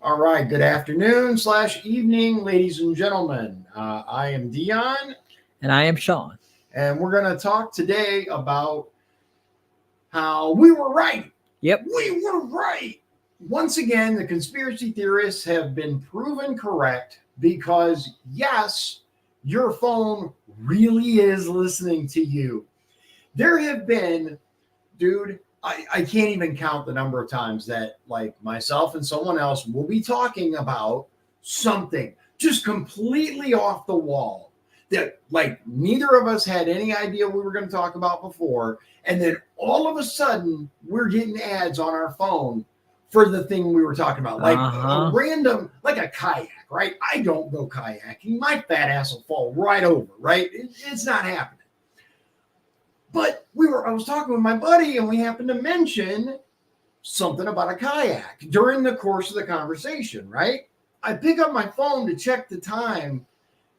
All right, good afternoon / evening, ladies and gentlemen. I am Dion. And I am Shawn. And we're going to talk today about how we were right. Yep. We were right. Once again, the conspiracy theorists have been proven correct because, yes, your phone really is listening to you. There have been, dude, I can't even count the number of times that, like, myself and someone else will be talking about something just completely off the wall that, like, neither of us had any idea we were going to talk about before. And then all of a sudden, we're getting ads on our phone for the thing we were talking about, like a random, like a kayak, right? I don't go kayaking. My fat ass will fall right over, right? It's not happening. But I was talking with my buddy and we happened to mention something about a kayak during the course of the conversation, right? I pick up my phone to check the time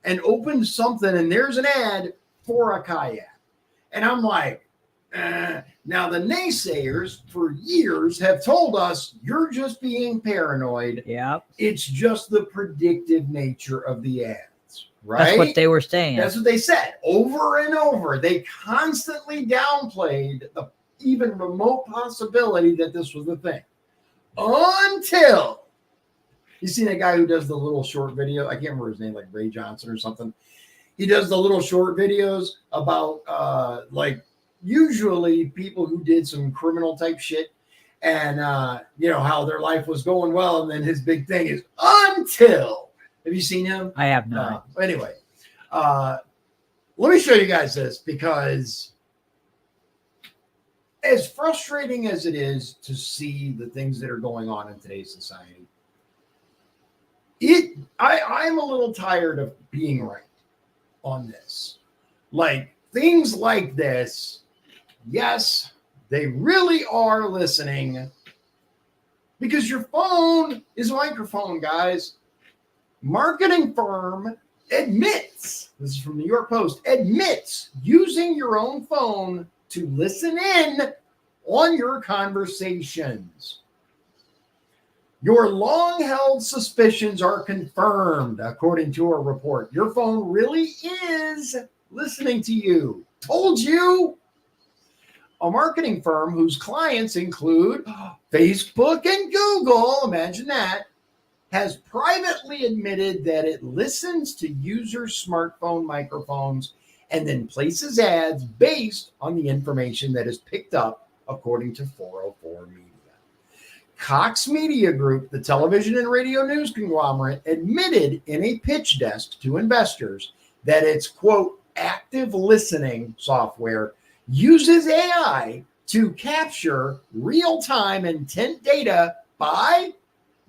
and open something and there's an ad for a kayak. And I'm like, now the naysayers for years have told us you're just being paranoid. Yeah. It's just the predictive nature of the ads. Right? That's what they were saying. That's what they said over and over. They constantly downplayed the even remote possibility that this was the thing. Until you see that guy who does the little short video. I can't remember his name, like Ray Johnson or something. He does the little short videos about like usually people who did some criminal type shit and how their life was going well. And then his big thing is until. Have you seen him? I have not. Anyway, let me show you guys this because as frustrating as it is to see the things that are going on in today's society, I'm a little tired of being right on this. Like things like this, yes, they really are listening because your phone is a microphone, guys. Marketing firm admits, this is from New York Post, admits using your own phone to listen in on your conversations. Your long-held suspicions are confirmed, according to a report. Your phone really is listening to you. Told you. A marketing firm whose clients include Facebook and Google, imagine that, has privately admitted that it listens to users' smartphone microphones and then places ads based on the information that is picked up, according to 404 Media. Cox Media Group, the television and radio news conglomerate, admitted in a pitch desk to investors that its, quote, active listening software uses AI to capture real-time intent data by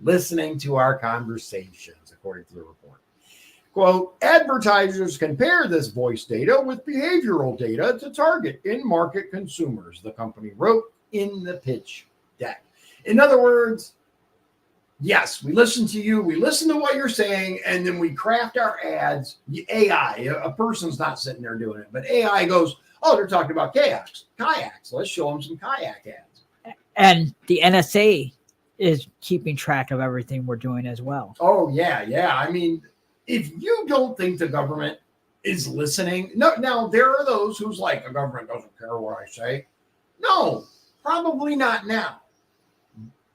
listening to our conversations, according to the report. Quote, advertisers compare this voice data with behavioral data to target in-market consumers, the company wrote in the pitch deck. In other words, yes, we listen to you, we listen to what you're saying, and then we craft our ads. AI, a person's not sitting there doing it, but AI goes, oh, they're talking about kayaks. Let's show them some kayak ads. And the NSA is keeping track of everything we're doing as well. Oh, yeah. I mean, if you don't think the government is listening, no, now there are those who's like, the government doesn't care what I say. No, probably not now.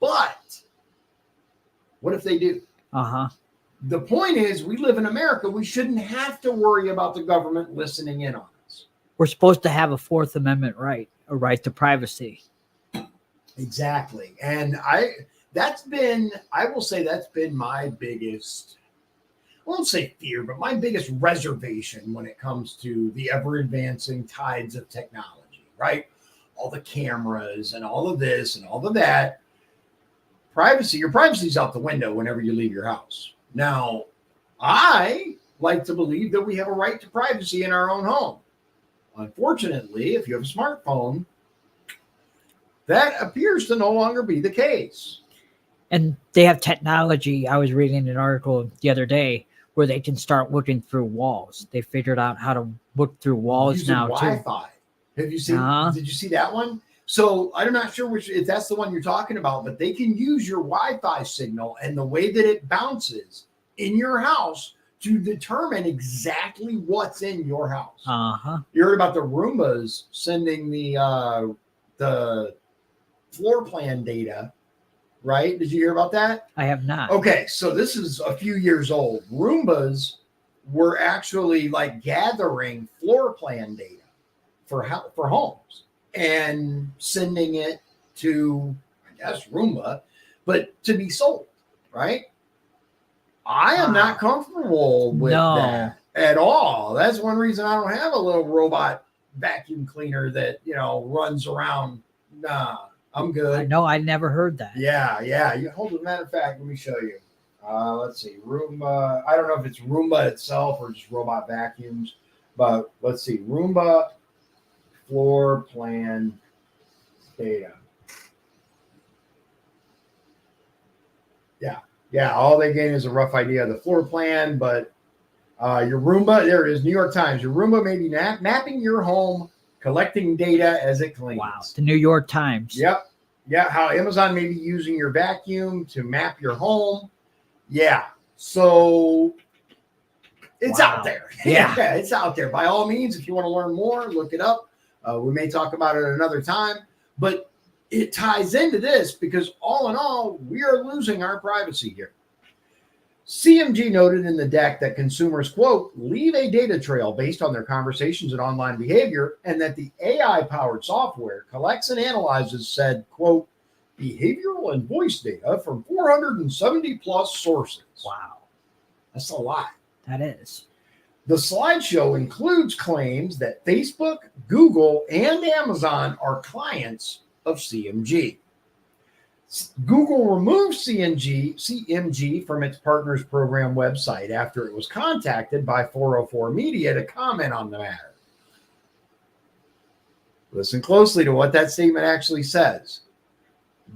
But what if they do? The point is, we live in America. We shouldn't have to worry about the government listening in on us. We're supposed to have a Fourth Amendment right, a right to privacy. Exactly. And I will say that's been my biggest, I won't say fear, but my biggest reservation when it comes to the ever advancing tides of technology, right? All the cameras and all of this and all of that. Your privacy's out the window whenever you leave your house. Now, I like to believe that we have a right to privacy in our own home. Unfortunately, if you have a smartphone, that appears to no longer be the case. And they have technology. I was reading an article the other day where they can start looking through walls. They figured out how to look through walls using now Wi-Fi. too. Have you seen? Did you see that one? So I'm not sure if that's the one you're talking about, but they can use your Wi-Fi signal and the way that it bounces in your house to determine exactly what's in your house. Uh-huh. You heard about the Roombas sending the floor plan data, right? Did you hear about that? I have not. Okay, so this is a few years old. Roombas were actually like gathering floor plan data for homes and sending it to, I guess, Roomba, but to be sold, right? I am not comfortable with that at all. That's one reason I don't have a little robot vacuum cleaner that, runs around. Nah, I'm good. No, I never heard that. Yeah. You hold as a matter of fact, let me show you. Let's see, Roomba. I don't know if it's Roomba itself or just robot vacuums, but let's see, Roomba floor plan data. Yeah. All they gain is a rough idea of the floor plan, but your Roomba, there it is, New York Times. Your Roomba may be mapping your home, collecting data as it cleans. Wow, the New York Times. Yep. Yeah, how Amazon may be using your vacuum to map your home. Yeah. So it's out there. Yeah. It's out there. By all means, if you want to learn more, look it up. We may talk about it another time, but it ties into this because all in all, we are losing our privacy here. CMG noted in the deck that consumers, quote, leave a data trail based on their conversations and online behavior, and that the AI-powered software collects and analyzes said, quote, behavioral and voice data from 470 plus sources. Wow. That's a lot. That is. The slideshow includes claims that Facebook, Google, and Amazon are clients of CMG. Google removed CMG from its partners program website after it was contacted by 404 Media to comment on the matter. Listen closely to what that statement actually says.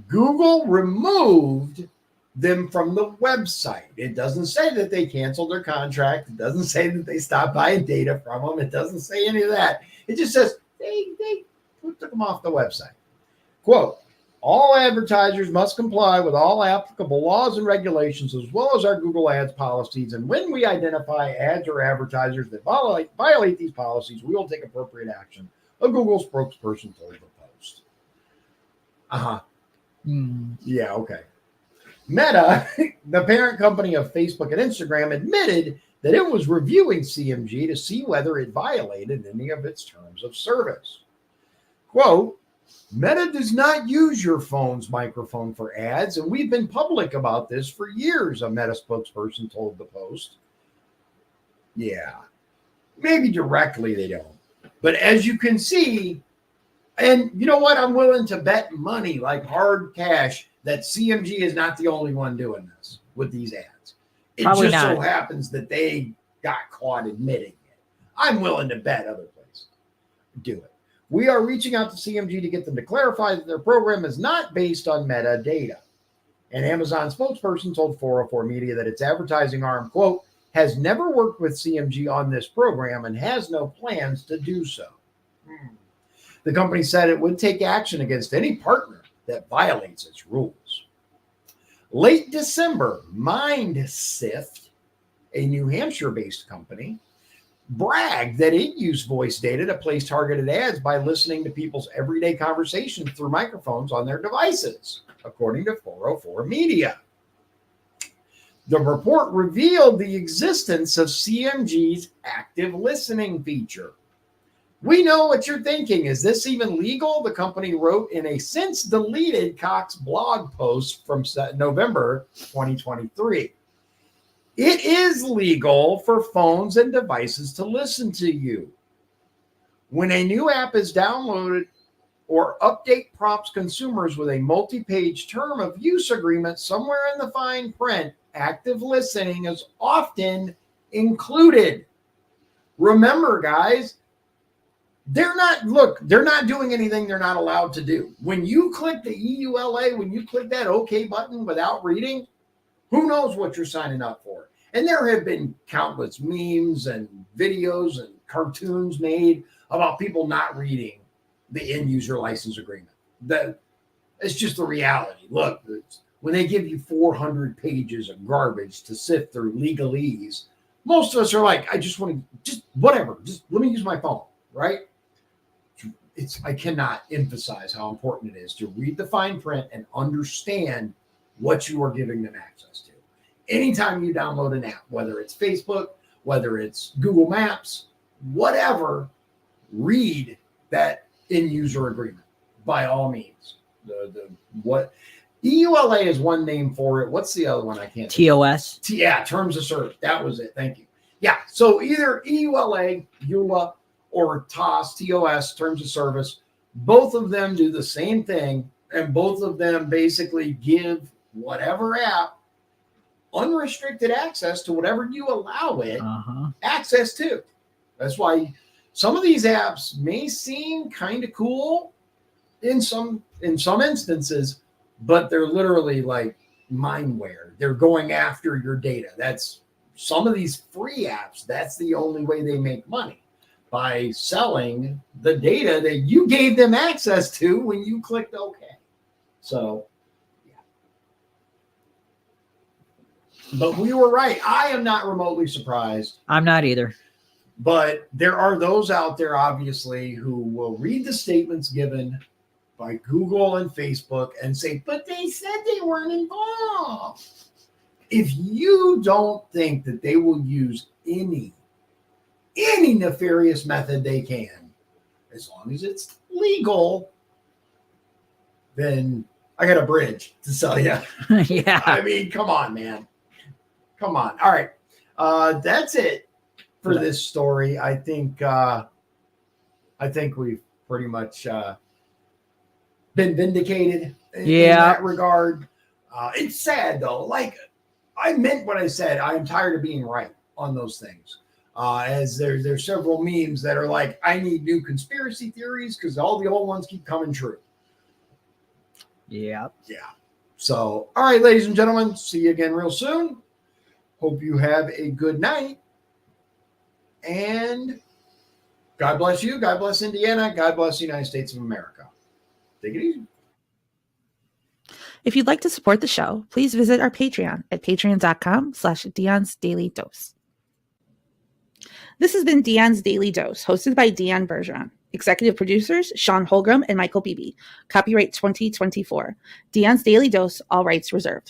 Google removed them from the website. It doesn't say that they canceled their contract. It doesn't say that they stopped buying data from them. It doesn't say any of that. It just says they took them off the website. Quote, all advertisers must comply with all applicable laws and regulations, as well as our Google Ads policies. And when we identify ads or advertisers that violate these policies, we will take appropriate action, a Google spokesperson told the Post. Yeah, okay. Meta, the parent company of Facebook and Instagram, admitted that it was reviewing CMG to see whether it violated any of its terms of service. Quote, Meta does not use your phone's microphone for ads, and we've been public about this for years, a Meta spokesperson told the Post. Yeah, maybe directly they don't. But as you can see, and you know what? I'm willing to bet money, like hard cash, that CMG is not the only one doing this with these ads. It Probably just not. so happens that they got caught admitting it. I'm willing to bet other places do it. We are reaching out to CMG to get them to clarify that their program is not based on metadata. An Amazon spokesperson told 404 Media that its advertising arm, quote, has never worked with CMG on this program and has no plans to do so. The company said it would take action against any partner that violates its rules. Late December, MindSift, a New Hampshire-based company, bragged that it used voice data to place targeted ads by listening to people's everyday conversations through microphones on their devices, according to 404 Media. The report revealed the existence of CMG's active listening feature. We know what you're thinking. Is this even legal? The company wrote in a since deleted Cox blog post from November 2023. It is legal for phones and devices to listen to you. When a new app is downloaded or update prompts consumers with a multi-page term of use agreement somewhere in the fine print, active listening is often included. Remember, guys, they're not doing anything they're not allowed to do. When you click the EULA, when you click that OK button without reading, who knows what you're signing up for? And there have been countless memes and videos and cartoons made about people not reading the end user license agreement. That it's just the reality. Look, when they give you 400 pages of garbage to sift through legalese, most of us are like, I just want to, just whatever, just let me use my phone, right? I cannot emphasize how important it is to read the fine print and understand what you are giving them access to. Anytime you download an app, whether it's Facebook, whether it's Google Maps, whatever, read that end user agreement by all means. What EULA is one name for it. What's the other one? I can't. TOS. Yeah, terms of service. That was it. Thank you. Yeah. So either EULA, EULA, or TOS, terms of service. Both of them do the same thing, and both of them basically give whatever app unrestricted access to whatever you allow it access to. That's why some of these apps may seem kind of cool in some instances, but they're literally like mindware. They're going after your data. That's some of these free apps. That's the only way they make money, by selling the data that you gave them access to when you clicked OK. So, yeah. But we were right. I am not remotely surprised. I'm not either. But there are those out there, obviously, who will read the statements given by Google and Facebook and say, but they said they weren't involved. If you don't think that they will use any nefarious method they can, as long as it's legal, then I got a bridge to sell you. Yeah. I mean, come on, man. Come on. All right. That's it for this story. I think we've pretty much been vindicated in that regard. It's sad though. Like, I meant what I said. I'm tired of being right on those things. As there's several memes that are like, I need new conspiracy theories because all the old ones keep coming true. Yeah. Yeah. So, all right, ladies and gentlemen, see you again real soon. Hope you have a good night. And God bless you. God bless Indiana. God bless the United States of America. Take it easy. If you'd like to support the show, please visit our Patreon at patreon.com/Dion's Daily Dose. This has been Dion's Daily Dose, hosted by Dion Bergeron. Executive producers, Shawn Holmgren and Michael Beebe. Copyright 2024. Dion's Daily Dose, all rights reserved.